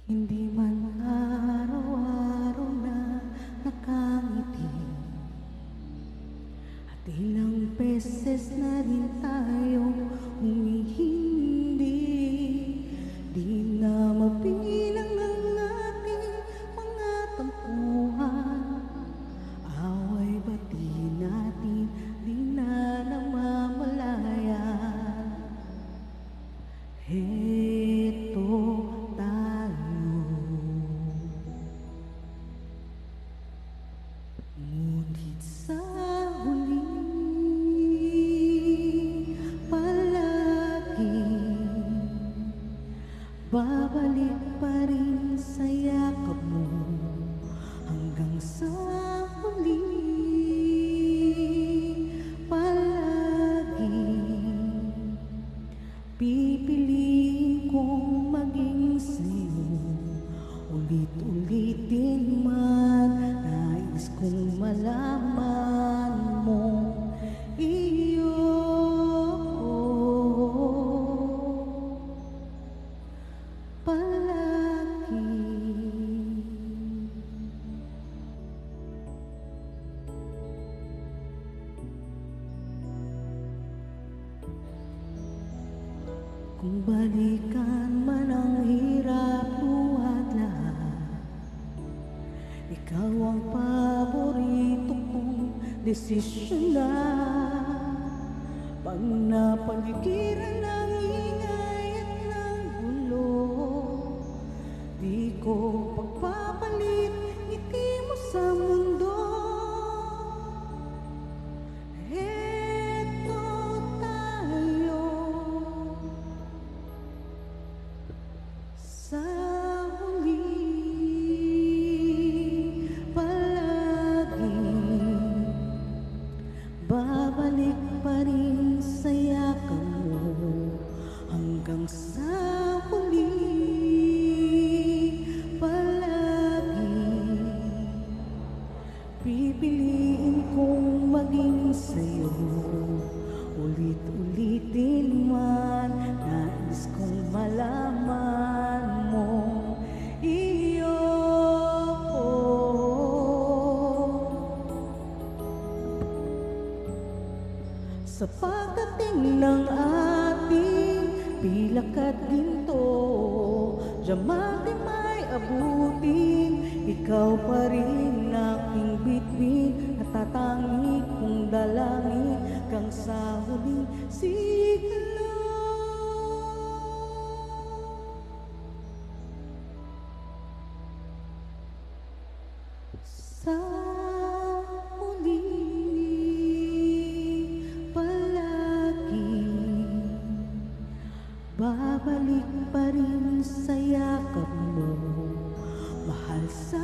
Hindi man araw-araw na nakangiti, at ilang beses na rin tayong humihindi. Di na mabilang ang ating mga tampuhan, away ba't di natin di na namamalayan. Heto tayo, ngunit sa huli palaging babalik pa rin sa yakap mo hanggang sa huli. Palaging pipiliin kong maging sa'yo, ulit-ulitin man nais kong malaman mo iyo. Palagi kung balikan man ang hirap buhat lahat, ikaw ang paborito kong desisyon na. Pag napaligiran ng ingay at ng gulo, di ko pagpapalit ngiti mo sa mundo. Heto tayo sa huli, palaging babalik pa rin sa yakap mo hanggang sa huli. Palaging pipiliin kong maging sa'yo, ulit-ulitin man nais kong malaman mo iyo. Sa pagdating ng ating pilak at ginto, diamante may abutin, ikaw pa rin aking bituin at tatangi kong dalangin hanggang sa huling siglo. Sa huli palaging babalik pa rin sa yakap mo, mahal sa